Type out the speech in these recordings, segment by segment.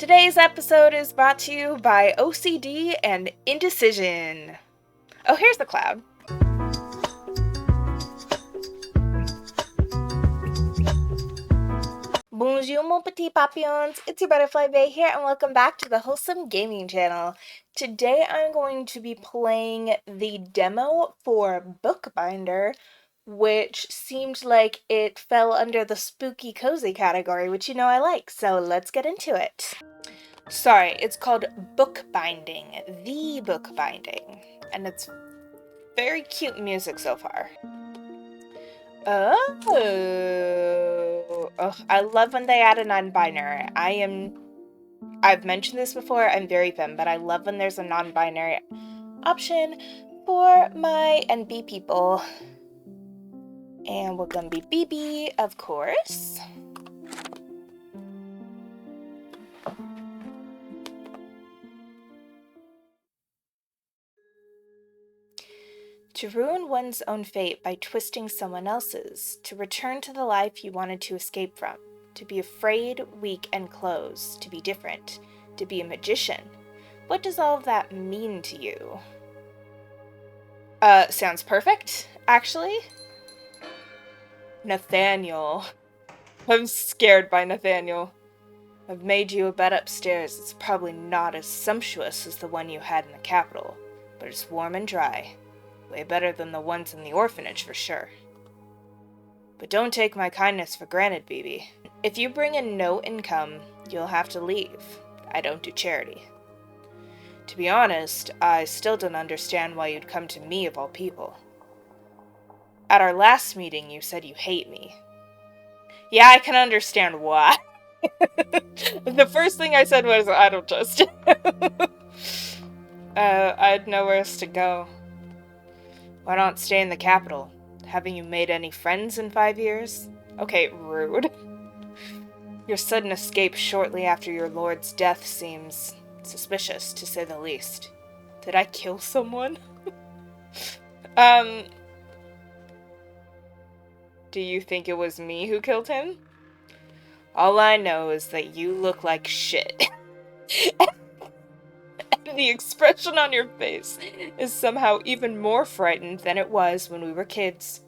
Today's episode is brought to you by OCD and indecision. Oh, here's the cloud. Bonjour, mon petit papillons. It's your Butterfly Bay here, and welcome back to the Wholesome Gaming Channel. Today I'm going to be playing the demo for Bookbinder, which seemed like it fell under the spooky cozy category, which you know I like, so let's get into it. Sorry, it's called Bookbinding, the Bookbinding, and it's very cute music so far. Oh, I love when they add a non-binary. I've mentioned this before, I'm very femme, but I love when there's a non-binary option for my NB people. And we're gonna be BB, of course. To ruin one's own fate by twisting someone else's, to return to the life you wanted to escape from, to be afraid, weak, and closed, to be different, to be a magician. What does all of that mean to you? Sounds perfect, actually. Nathaniel. I'm scared by Nathaniel. I've made you a bed upstairs. It's probably not as sumptuous as the one you had in the capital, but it's warm and dry. Way better than the ones in the orphanage, for sure. But don't take my kindness for granted, BB. If you bring in no income, you'll have to leave. I don't do charity. To be honest, I still don't understand why you'd come to me of all people. At our last meeting, you said you hate me. Yeah, I can understand why. The first thing I said was, I don't trust you. I had nowhere else to go. Why not stay in the capital? Haven't you made any friends in 5 years? Okay, rude. Your sudden escape shortly after your lord's death seems suspicious, to say the least. Did I kill someone? Do you think it was me who killed him? All I know is that you look like shit. The expression on your face is somehow even more frightened than it was when we were kids.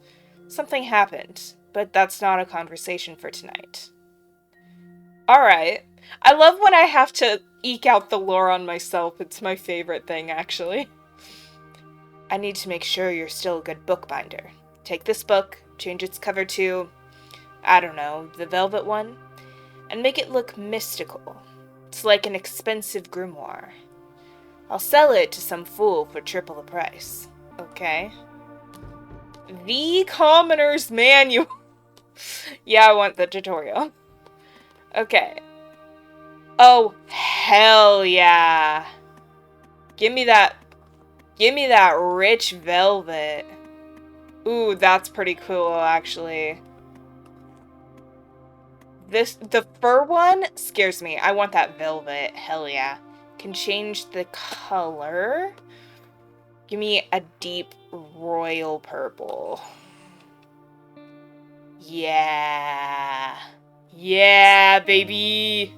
Something happened, but that's not a conversation for tonight. Alright. I love when I have to eke out the lore on myself. It's my favorite thing, actually. I need to make sure you're still a good bookbinder. Take this book, change its cover to, I don't know, the velvet one, and make it look mystical. It's like an expensive grimoire. I'll sell it to some fool for triple the price. Okay. The Commoner's Manual. Yeah, I want the tutorial. Okay. Oh, hell yeah. Give me that rich velvet. Ooh, that's pretty cool, actually. The fur one scares me. I want that velvet. Hell yeah. Can change the color. Give me a deep royal purple. Yeah. Yeah, baby.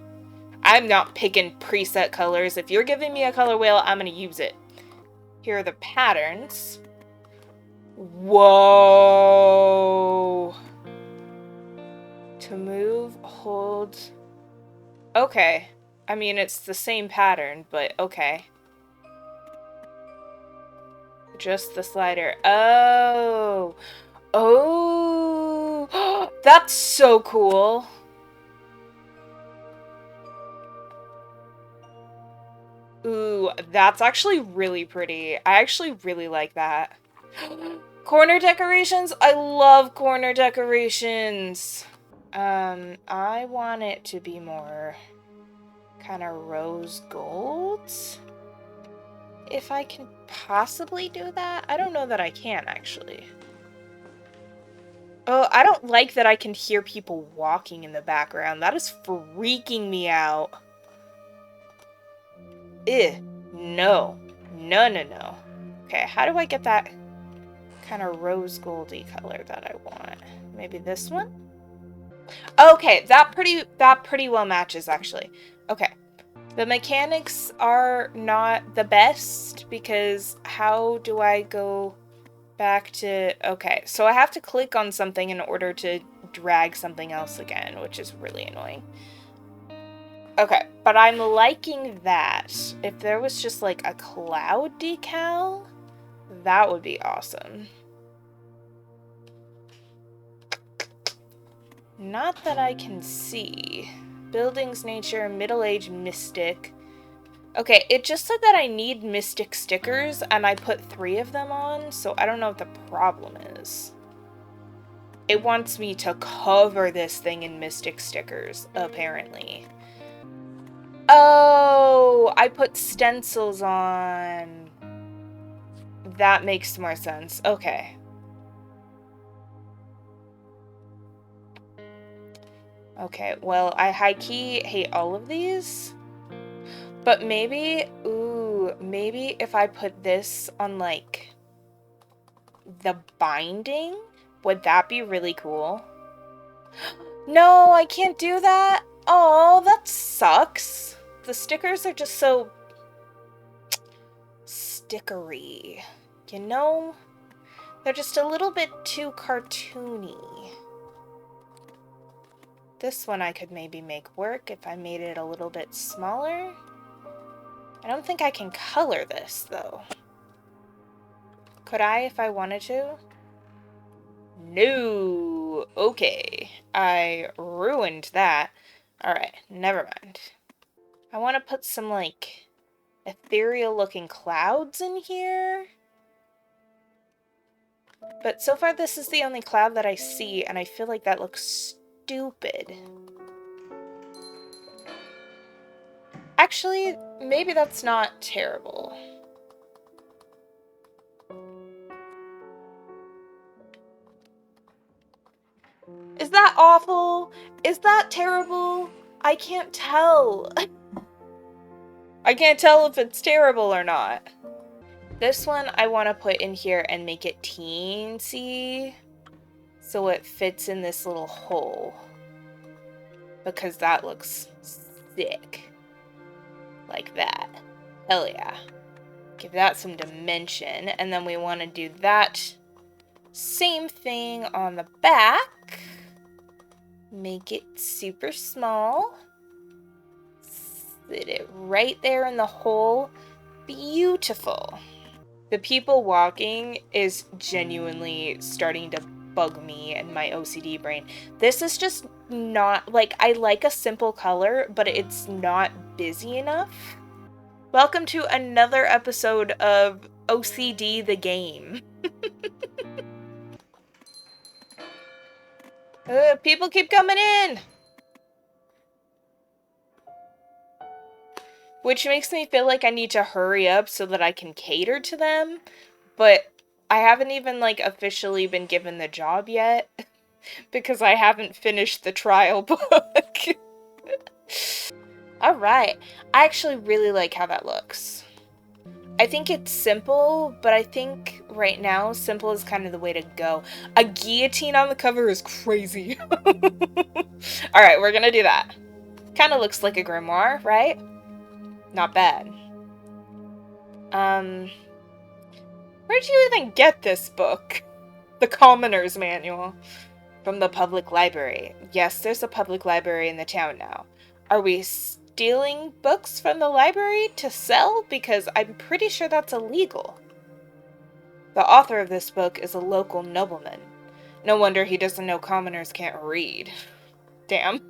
I'm not picking preset colors. If you're giving me a color wheel, I'm gonna use it. Here are the patterns. Whoa. To move, hold. Okay. I mean, it's the same pattern, but okay. Just the slider. Oh. Oh. That's so cool. Ooh, that's actually really pretty. I actually really like that. Corner decorations? I love corner decorations. I want it to be more kind of rose gold. If I can possibly do that? I don't know that I can, actually. Oh, I don't like that I can hear people walking in the background. That is freaking me out. Ew. No. No, no, no. Okay, how do I get that kind of rose goldy color that I want? Maybe this one? Okay, that pretty well matches, actually. Okay. The mechanics are not the best because how do I go back to... Okay, so I have to click on something in order to drag something else again, which is really annoying. Okay, but I'm liking that. If there was just like a cloud decal, that would be awesome. Not that I can see. Buildings, nature, middle-aged mystic. Okay, it just said that I need mystic stickers, and I put 3 of them on, so I don't know what the problem is. It wants me to cover this thing in mystic stickers, apparently. Oh, I put stencils on. That makes more sense. Okay. Okay, well, I high-key hate all of these. But maybe, maybe if I put this on, like, the binding, would that be really cool? No, I can't do that. Oh, that sucks. The stickers are just so stickery. You know? They're just a little bit too cartoony. This one I could maybe make work if I made it a little bit smaller. I don't think I can color this, though. Could I if I wanted to? No. Okay. I ruined that. Alright, never mind. I want to put some, like, ethereal-looking clouds in here. But so far this is the only cloud that I see, and I feel like that looks stupid. Actually, maybe that's not terrible. Is that awful? Is that terrible? I can't tell. I can't tell if it's terrible or not. This one I want to put in here and make it teensy so it fits in this little hole. Because that looks sick. Like that. Hell yeah. Give that some dimension. And then we want to do that same thing on the back. Make it super small. Sit it right there in the hole. Beautiful. The people walking is genuinely starting to bug me and my OCD brain. This is just not, like, I like a simple color, but it's not busy enough. Welcome to another episode of OCD the game. People keep coming in! Which makes me feel like I need to hurry up so that I can cater to them, but I haven't even, like, officially been given the job yet, because I haven't finished the trial book. Alright, I actually really like how that looks. I think it's simple, but I think right now simple is kind of the way to go. A guillotine on the cover is crazy. Alright, we're gonna do that. Kind of looks like a grimoire, right? Not bad. Where'd you even get this book? The Commoner's Manual. From the public library. Yes, there's a public library in the town now. Are we stealing books from the library to sell? Because I'm pretty sure that's illegal. The author of this book is a local nobleman. No wonder he doesn't know commoners can't read. Damn.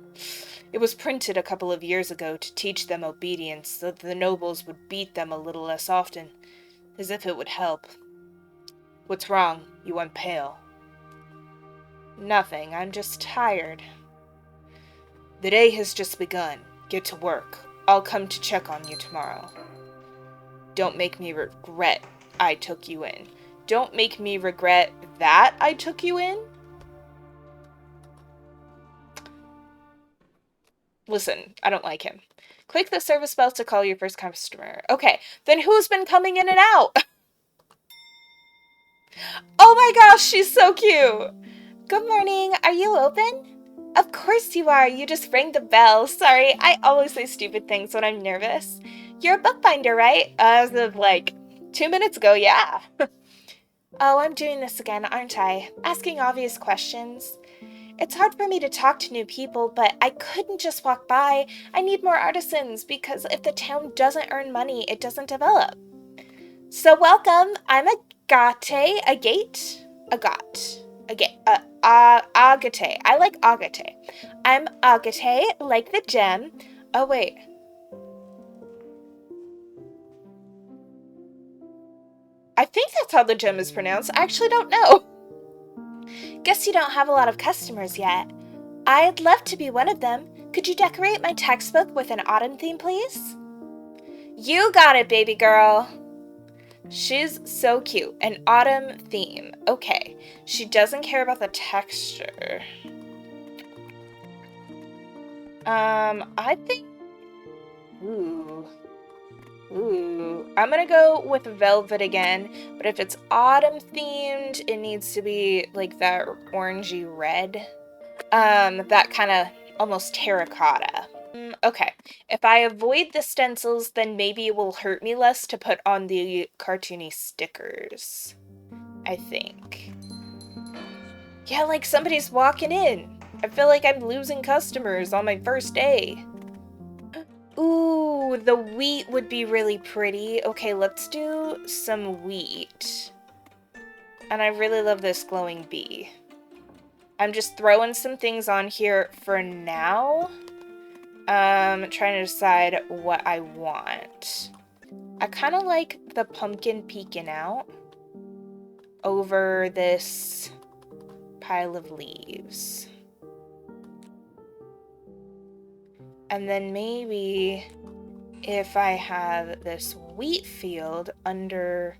It was printed a couple of years ago to teach them obedience so that the nobles would beat them a little less often, as if it would help. What's wrong? You went pale. Nothing, I'm just tired. The day has just begun. Get to work. I'll come to check on you tomorrow. Don't make me regret I took you in. Don't make me regret that I took you in? Listen, I don't like him. Click the service bell to call your first customer. Okay, then who's been coming in and out? Oh my gosh, she's so cute! Good morning, are you open? Of course you are. You just rang the bell. Sorry, I always say stupid things when I'm nervous. You're a bookbinder, right? As of, 2 minutes ago, yeah. Oh, I'm doing this again, aren't I? Asking obvious questions. It's hard for me to talk to new people, but I couldn't just walk by. I need more artisans, because if the town doesn't earn money, it doesn't develop. So welcome, I'm Agate. Agate? Agate. I like Agate. I'm Agate, like the gem. Oh, wait. I think that's how the gem is pronounced. I actually don't know. Guess you don't have a lot of customers yet. I'd love to be one of them. Could you decorate my textbook with an autumn theme, please? You got it, baby girl. She's so cute. An autumn theme. Okay. She doesn't care about the texture. I think... Ooh. I'm gonna go with velvet again, but if it's autumn themed, it needs to be like that orangey red. That kind of almost terracotta. Okay, if I avoid the stencils, then maybe it will hurt me less to put on the cartoony stickers, I think. Yeah, like somebody's walking in. I feel like I'm losing customers on my first day. Ooh, the wheat would be really pretty. Okay, let's do some wheat. And I really love this glowing bee. I'm just throwing some things on here for now. Trying to decide what I want. I kind of like the pumpkin peeking out over this pile of leaves. And then maybe if I have this wheat field under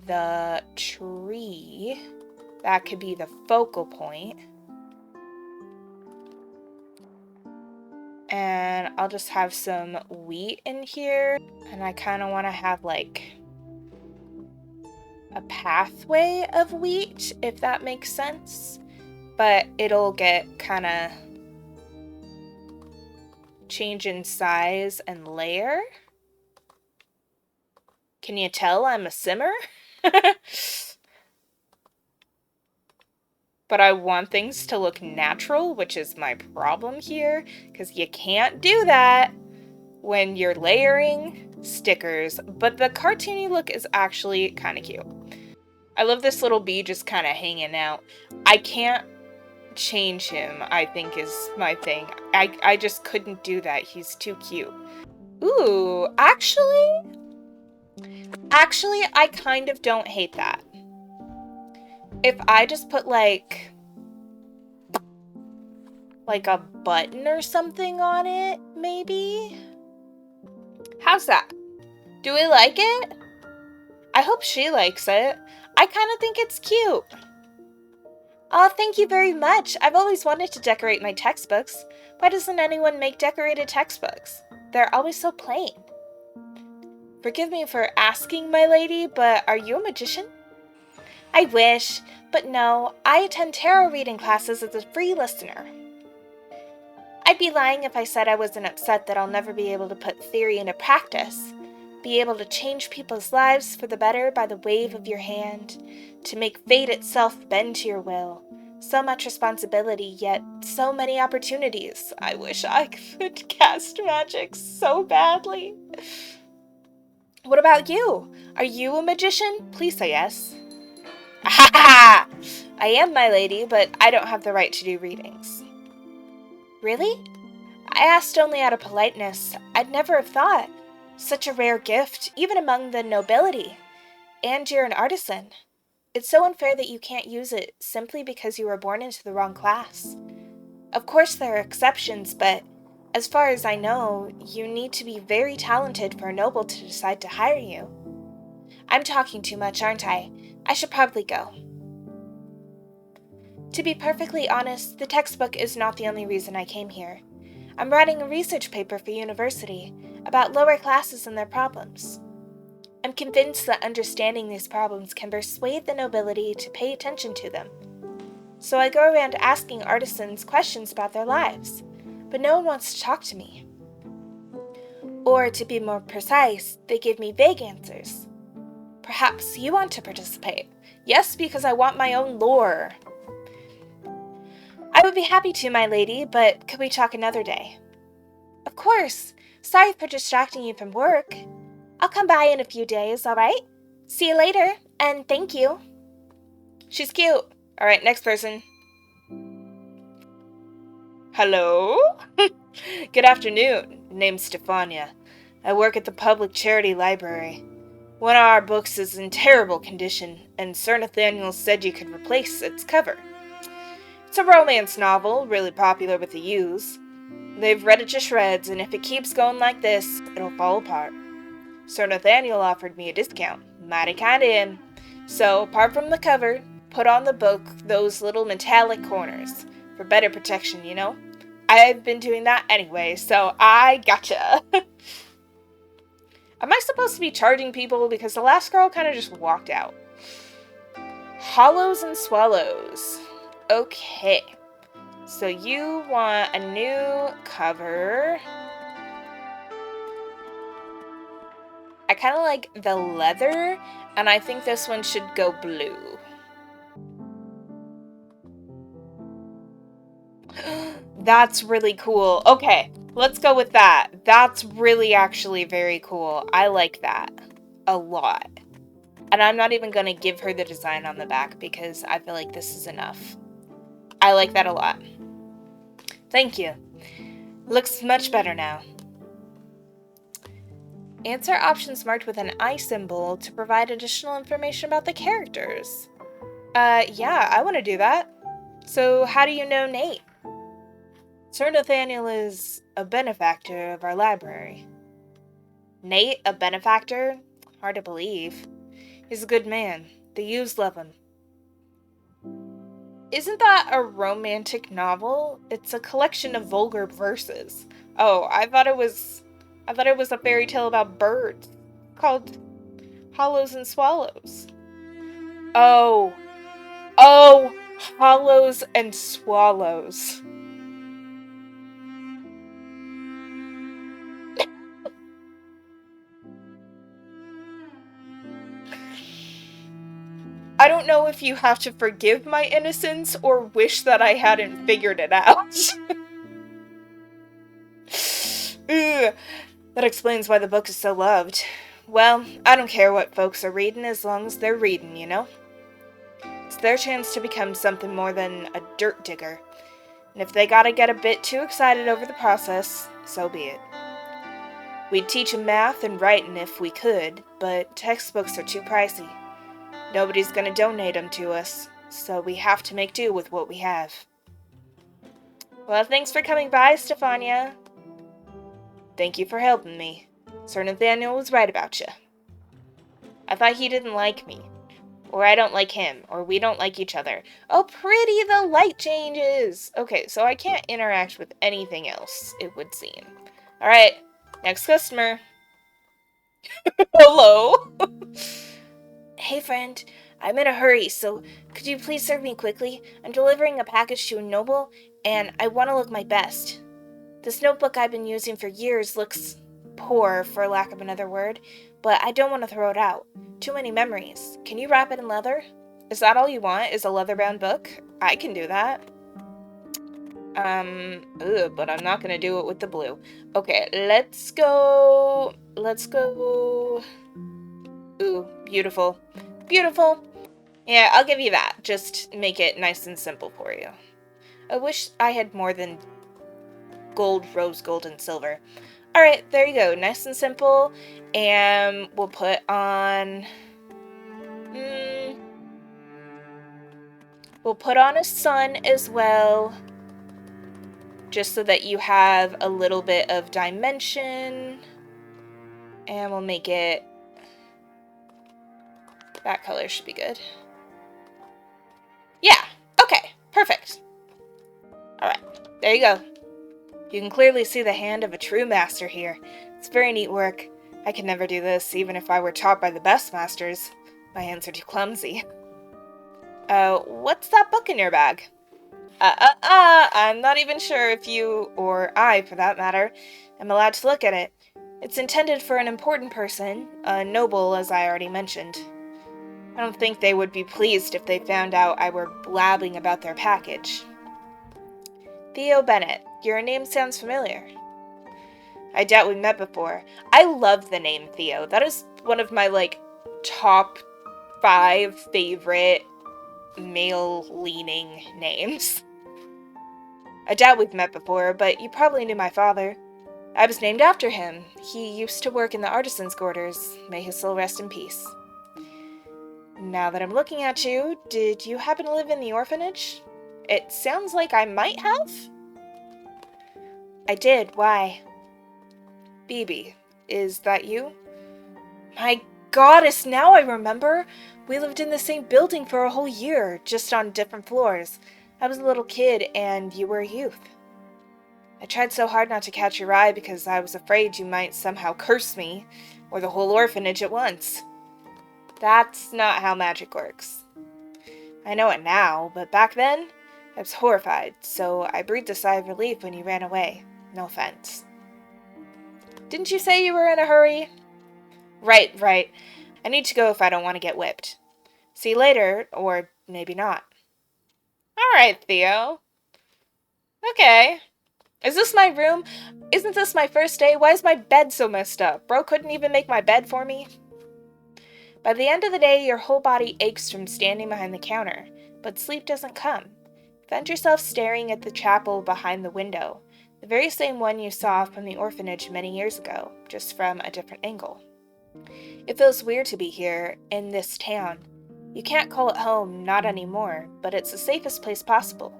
the tree, that could be the focal point. And I'll just have some wheat in here. And I kind of want to have like a pathway of wheat, if that makes sense. But it'll get kind of change in size and layer. Can you tell I'm a simmer? But I want things to look natural, which is my problem here, because you can't do that when you're layering stickers. But the cartoony look is actually kind of cute. I love this little bee just kind of hanging out. I can't change him, I think is my thing. I just couldn't do that. He's too cute. Ooh, actually, I kind of don't hate that. If I just put like a button or something on it, maybe? How's that? Do we like it? I hope she likes it. I kind of think it's cute. Oh, thank you very much. I've always wanted to decorate my textbooks. Why doesn't anyone make decorated textbooks? They're always so plain. Forgive me for asking, my lady, but are you a magician? I wish, but no, I attend tarot reading classes as a free listener. I'd be lying if I said I wasn't upset that I'll never be able to put theory into practice, be able to change people's lives for the better by the wave of your hand, to make fate itself bend to your will. So much responsibility, yet so many opportunities. I wish I could cast magic so badly. What about you? Are you a magician? Please say yes. I am, my lady, but I don't have the right to do readings. Really? I asked only out of politeness. I'd never have thought. Such a rare gift, even among the nobility. And you're an artisan. It's so unfair that you can't use it simply because you were born into the wrong class. Of course there are exceptions, but as far as I know, you need to be very talented for a noble to decide to hire you. I'm talking too much, aren't I? I should probably go. To be perfectly honest, the textbook is not the only reason I came here. I'm writing a research paper for university about lower classes and their problems. I'm convinced that understanding these problems can persuade the nobility to pay attention to them. So I go around asking artisans questions about their lives, but no one wants to talk to me. Or to be more precise, they give me vague answers. Perhaps you want to participate. Yes, because I want my own lore. I would be happy to, my lady, but could we talk another day? Of course. Sorry for distracting you from work. I'll come by in a few days, alright? See you later, and thank you. She's cute. Alright, next person. Hello? Good afternoon. Name's Stefania. I work at the public charity library. One of our books is in terrible condition, and Sir Nathaniel said you could replace its cover. It's a romance novel, really popular with the youths. They've read it to shreds, and if it keeps going like this, it'll fall apart. Sir Nathaniel offered me a discount. Mighty kinda in. So, apart from the cover, put on the book those little metallic corners. For better protection, you know? I've been doing that anyway, so I gotcha. Am I supposed to be charging people? Because the last girl kind of just walked out. Hollows and Swallows. Okay. So you want a new cover. I kind of like the leather, and I think this one should go blue. That's really cool. Okay, let's go with that. That's really actually very cool. I like that a lot. And I'm not even going to give her the design on the back because I feel like this is enough. I like that a lot. Thank you. Looks much better now. Answer options marked with an eye symbol to provide additional information about the characters. Yeah, I want to do that. So, how do you know Nate? Sir Nathaniel is a benefactor of our library. Nate, a benefactor? Hard to believe. He's a good man. The youths love him. Isn't that a romantic novel? It's a collection of vulgar verses. Oh, I thought it was a fairy tale about birds called Hollows and Swallows. Oh, Hollows and Swallows. I don't know if you have to forgive my innocence or wish that I hadn't figured it out. Ugh, that explains why the book is so loved. Well, I don't care what folks are reading as long as they're reading, you know? It's their chance to become something more than a dirt digger. And if they gotta get a bit too excited over the process, so be it. We'd teach 'em math and writing if we could, but textbooks are too pricey. Nobody's gonna donate them to us, so we have to make do with what we have. Well, thanks for coming by, Stefania. Thank you for helping me. Sir Nathaniel was right about you. I thought he didn't like me. Or I don't like him. Or we don't like each other. Oh, pretty, the light changes! Okay, so I can't interact with anything else, it would seem. Alright, next customer. Hello? Hey, friend. I'm in a hurry, so could you please serve me quickly? I'm delivering a package to a noble, and I want to look my best. This notebook I've been using for years looks poor, for lack of another word, but I don't want to throw it out. Too many memories. Can you wrap it in leather? Is that all you want, is a leather-bound book? I can do that. But I'm not gonna do it with the blue. Okay, let's go. Ooh, beautiful. Beautiful. Yeah, I'll give you that. Just make it nice and simple for you. I wish I had more than gold, rose gold, and silver. Alright, there you go. Nice and simple. And we'll put on... we'll put on a sun as well. Just so that you have a little bit of dimension. And we'll make it... that color should be good. Yeah, okay, perfect. Alright, there you go. You can clearly see the hand of a true master here. It's very neat work. I could never do this, even if I were taught by the best masters. My hands are too clumsy. What's that book in your bag? I'm not even sure if you, or I for that matter, am allowed to look at it. It's intended for an important person, a noble, as I already mentioned. I don't think they would be pleased if they found out I were blabbing about their package. Theo Bennett, your name sounds familiar. I doubt we met before. I love the name Theo. That is one of my, top 5 favorite male-leaning names. I doubt we've met before, but you probably knew my father. I was named after him. He used to work in the artisans' quarters. May his soul rest in peace. Now that I'm looking at you, did you happen to live in the orphanage? It sounds like I might have. I did. Why? Bibi, is that you? My goddess, now I remember. We lived in the same building for a whole year, just on different floors. I was a little kid, and you were a youth. I tried so hard not to catch your eye because I was afraid you might somehow curse me, or the whole orphanage at once. That's not how magic works. I know it now, but back then, I was horrified, so I breathed a sigh of relief when you ran away. No offense. Didn't you say you were in a hurry? Right. I need to go if I don't want to get whipped. See you later, or maybe not. Alright, Theo. Okay. Is this my room? Isn't this my first day? Why is my bed so messed up? Bro couldn't even make my bed for me? By the end of the day, your whole body aches from standing behind the counter, but sleep doesn't come. Find yourself staring at the chapel behind the window, the very same one you saw from the orphanage many years ago, just from a different angle. It feels weird to be here, in this town. You can't call it home, not anymore, but it's the safest place possible.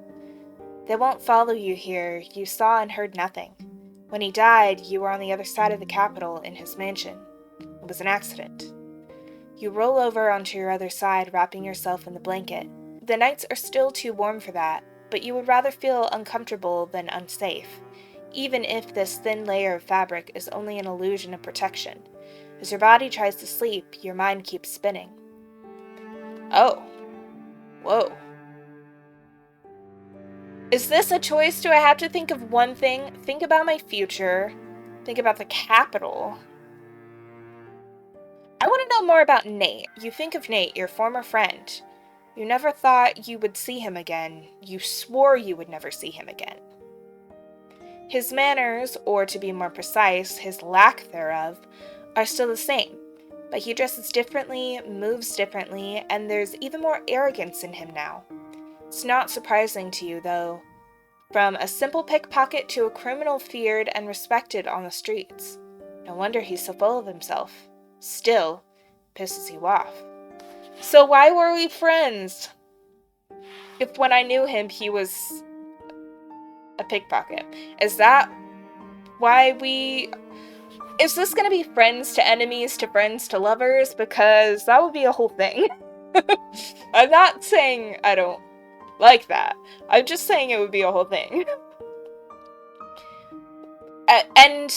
They won't follow you here. You saw and heard nothing. When he died, you were on the other side of the capital in his mansion. It was an accident. You roll over onto your other side, wrapping yourself in the blanket. The nights are still too warm for that, but you would rather feel uncomfortable than unsafe, even if this thin layer of fabric is only an illusion of protection. As your body tries to sleep, your mind keeps spinning. Oh. Whoa. Is this a choice? Do I have to think of one thing? Think about my future. Think about the capital. I want to know more about Nate. You think of Nate, your former friend. You never thought you would see him again. You swore you would never see him again. His manners, or to be more precise, his lack thereof, are still the same, but he dresses differently, moves differently, and there's even more arrogance in him now. It's not surprising to you, though. From a simple pickpocket to a criminal feared and respected on the streets. No wonder he's so full of himself. Still, pisses you off. So why were we friends? If when I knew him, he was a pickpocket. Is that why we... Is this gonna be friends to enemies to friends to lovers? Because that would be a whole thing. I'm not saying I don't like that. I'm just saying it would be a whole thing. And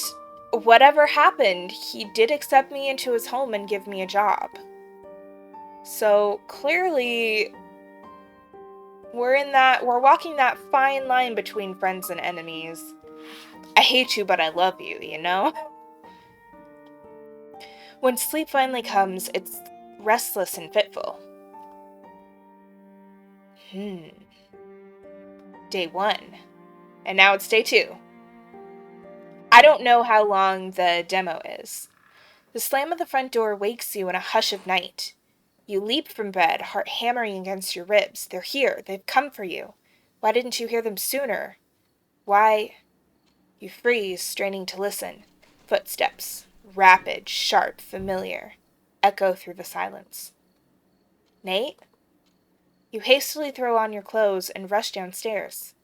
whatever happened, he did accept me into his home and give me a job. So clearly, we're walking that fine line between friends and enemies. I hate you, but I love you, you know? When sleep finally comes, it's restless and fitful. Day 1. And now it's day 2. I don't know how long the demo is. The slam of the front door wakes you in a hush of night. You leap from bed, heart hammering against your ribs. They're here. They've come for you. Why didn't you hear them sooner? Why... You freeze, straining to listen. Footsteps. Rapid, sharp, familiar. Echo through the silence. Nate? You hastily throw on your clothes and rush downstairs.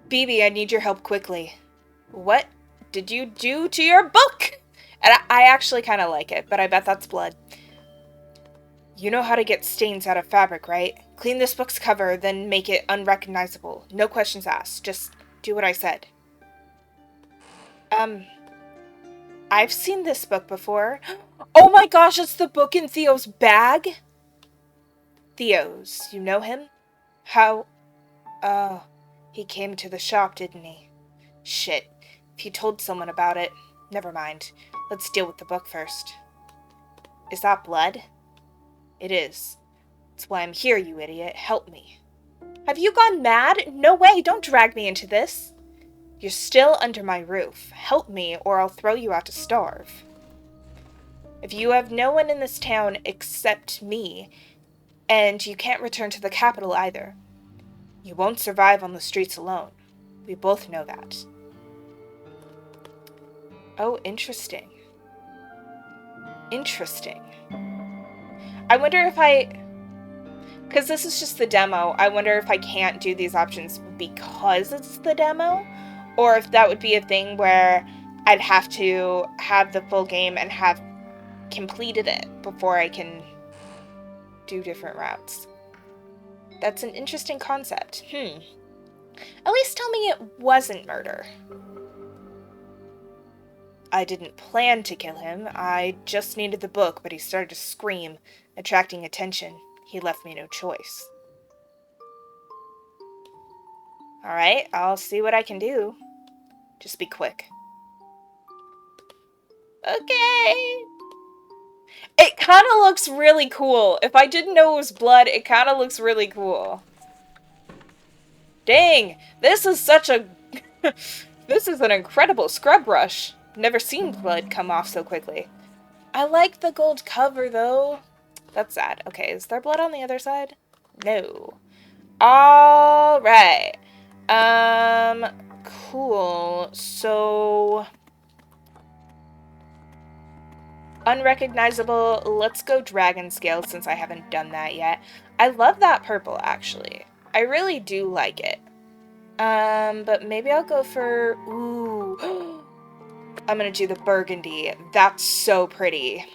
Bibi, I need your help quickly. What did you do to your book? And I actually kind of like it, but I bet that's blood. You know how to get stains out of fabric, right? Clean this book's cover, then make it unrecognizable. No questions asked. Just do what I said. I've seen this book before. Oh my gosh, it's the book in Theo's bag? Theo's, you know him? How? Oh, he came to the shop, didn't he? Shit, if he told someone about it. Never mind. Let's deal with the book first. Is that blood? It is. That's why I'm here, you idiot. Help me. Have you gone mad? No way, don't drag me into this. You're still under my roof. Help me, or I'll throw you out to starve. If you have no one in this town except me, and you can't return to the capital either, you won't survive on the streets alone. We both know that. Oh, interesting. Interesting. I wonder if because this is just the demo, I wonder if I can't do these options because it's the demo, or if that would be a thing where I'd have to have the full game and have completed it before I can do different routes. That's an interesting concept. At least tell me it wasn't murder. I didn't plan to kill him. I just needed the book, but he started to scream, attracting attention. He left me no choice. Alright, I'll see what I can do. Just be quick. Okay. It kind of looks really cool. If I didn't know it was blood, it kind of looks really cool. Dang, this is such a... This is an incredible scrub brush. Never seen blood come off so quickly. I like the gold cover, though. That's sad. Okay, is there blood on the other side? No. Alright. Cool. So... unrecognizable. Let's go dragon scale since I haven't done that yet. I love that purple, actually. I really do like it. But maybe I'll go for... Ooh. I'm gonna do the burgundy. That's so pretty.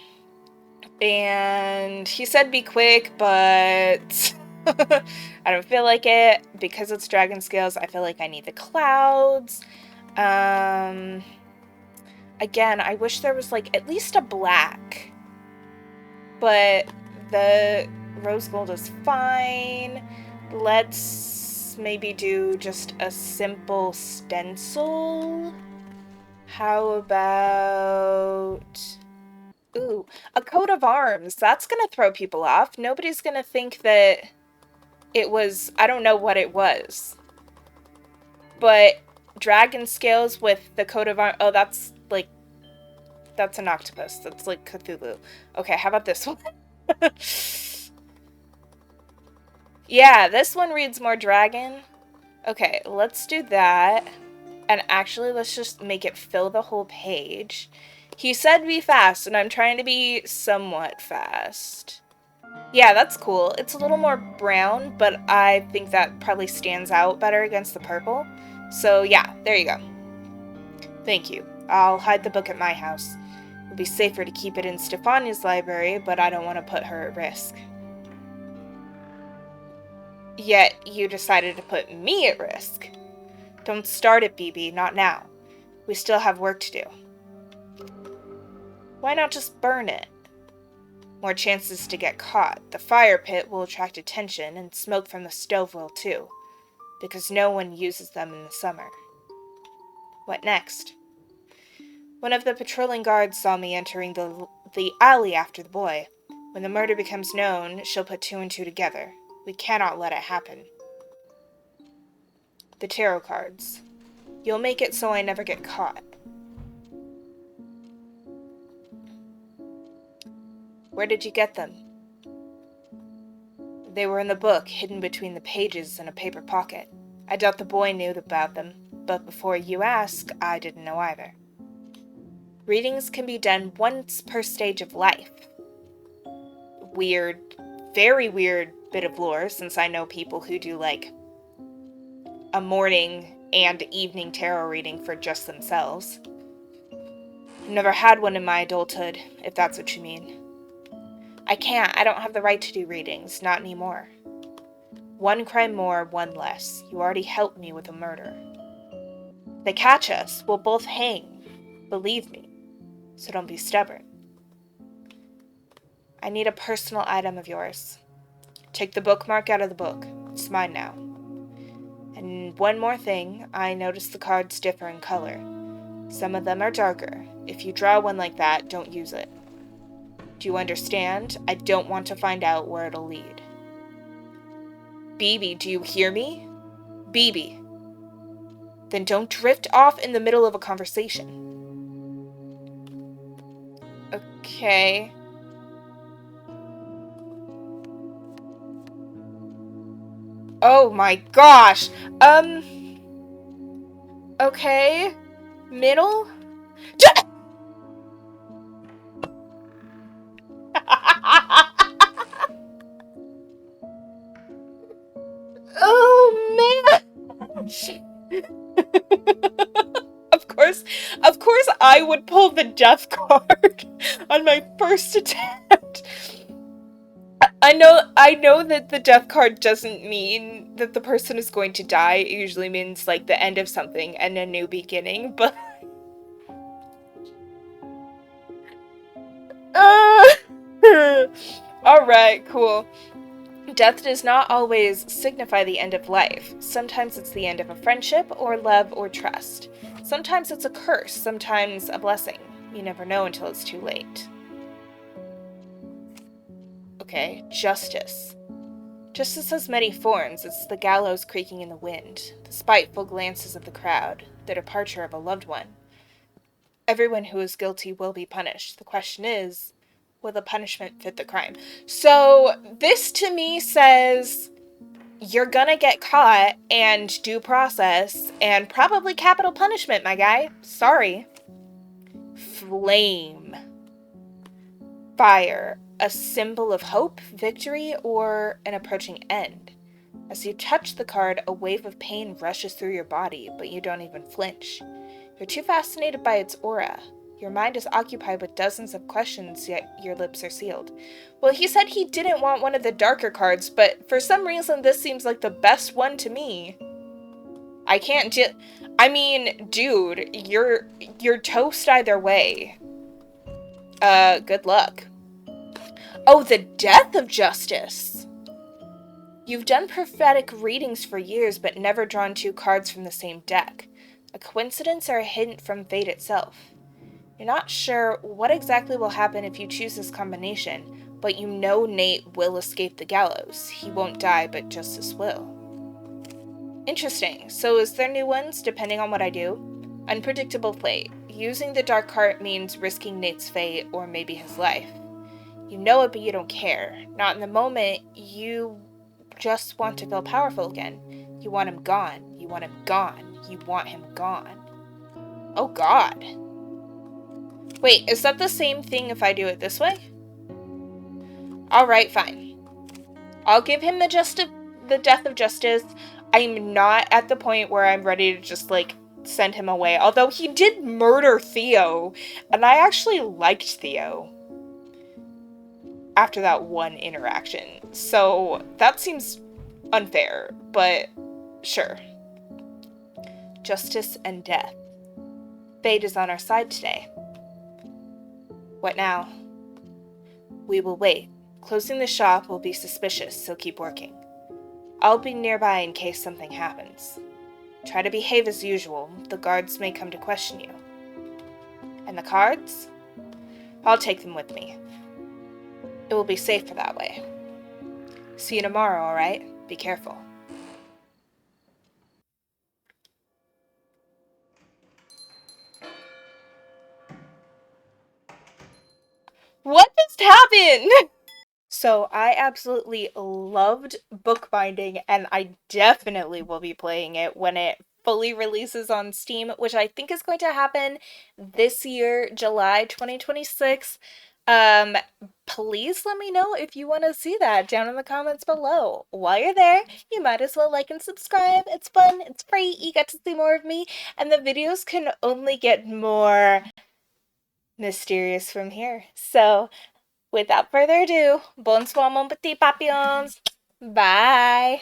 And he said be quick, but... I don't feel like it. Because it's dragon scales, I feel like I need the clouds. Again, I wish there was, like, at least a black. But the rose gold is fine. Let's maybe do just a simple stencil. How about... Ooh, a coat of arms. That's gonna throw people off. Nobody's gonna think that it was... I don't know what it was. But dragon scales with the coat of arms... Oh, that's, like... That's an octopus. That's, like, Cthulhu. Okay, how about this one? Yeah, this one reads more dragon. Okay, let's do that. And actually, let's just make it fill the whole page. He said be fast, and I'm trying to be somewhat fast. Yeah, that's cool. It's a little more brown, but I think that probably stands out better against the purple. So yeah, there you go. Thank you. I'll hide the book at my house. It would be safer to keep it in Stefania's library, but I don't want to put her at risk. Yet, you decided to put me at risk. Don't start it, BB, not now. We still have work to do. Why not just burn it? More chances to get caught. The fire pit will attract attention, and smoke from the stove will too, because no one uses them in the summer. What next? One of the patrolling guards saw me entering the alley after the boy. When the murder becomes known, she'll put two and two together. We cannot let it happen. The tarot cards. You'll make it so I never get caught. Where did you get them? They were in the book, hidden between the pages in a paper pocket. I doubt the boy knew about them, but before you ask, I didn't know either. Readings can be done once per stage of life. Weird, very weird bit of lore, since I know people who do, like, a morning and evening tarot reading for just themselves. I've never had one in my adulthood, if that's what you mean. I can't. I don't have the right to do readings. Not anymore. One crime more, one less. You already helped me with a murder. If they catch us, we'll both hang. Believe me. So don't be stubborn. I need a personal item of yours. Take the bookmark out of the book. It's mine now. And one more thing, I noticed the cards differ in color. Some of them are darker. If you draw one like that, don't use it. Do you understand? I don't want to find out where it'll lead. BB, do you hear me? BB. Then don't drift off in the middle of a conversation. Okay. Oh my gosh. Okay. Middle? Oh man. Of course I would pull the death card on my first attempt. I know that the death card doesn't mean that the person is going to die. It usually means like the end of something and a new beginning, but Alright, cool. Death does not always signify the end of life. Sometimes it's the end of a friendship or love or trust. Sometimes it's a curse, sometimes a blessing. You never know until it's too late. Okay, justice. Justice has many forms. It's the gallows creaking in the wind, the spiteful glances of the crowd, the departure of a loved one. Everyone who is guilty will be punished. The question is, will the punishment fit the crime? So this to me says you're gonna get caught and due process and probably capital punishment, my guy. Sorry. Flame. Fire. A symbol of hope, victory, or an approaching end. As you touch the card, a wave of pain rushes through your body, but you don't even flinch. You're too fascinated by its aura. Your mind is occupied with dozens of questions, yet your lips are sealed. Well, he said he didn't want one of the darker cards, but for some reason this seems like the best one to me. I can't I mean, dude, you're toast either way. Good luck. Oh, the death of justice! You've done prophetic readings for years, but never drawn two cards from the same deck. A coincidence or a hint from fate itself. You're not sure what exactly will happen if you choose this combination, but you know Nate will escape the gallows. He won't die, but justice will. Interesting. So is there new ones, depending on what I do? Unpredictable fate. Using the dark card means risking Nate's fate, or maybe his life. You know it, but you don't care. Not in the moment. You just want to feel powerful again. You want him gone. You want him gone. You want him gone. Oh god. Wait, is that the same thing if I do it this way? Alright, fine. I'll give him the death of justice. I'm not at the point where I'm ready to just, like, send him away. Although he did murder Theo, and I actually liked Theo after that one interaction. So that seems unfair, but sure. Justice and death. Fate is on our side today. What now? We will wait. Closing the shop will be suspicious, so keep working. I'll be nearby in case something happens. Try to behave as usual. The guards may come to question you. And the cards? I'll take them with me. It will be safer that way. See you tomorrow, alright? Be careful. What just happened? So I absolutely loved Bookbinding, and I definitely will be playing it when it fully releases on Steam, which I think is going to happen this year, July 2026. Please let me know if you want to see that down in the comments below. While you're there, you might as well like and subscribe. It's fun, it's free, you get to see more of me, and the videos can only get more mysterious from here. So, without further ado, bonsoir mon petit papillons. Bye.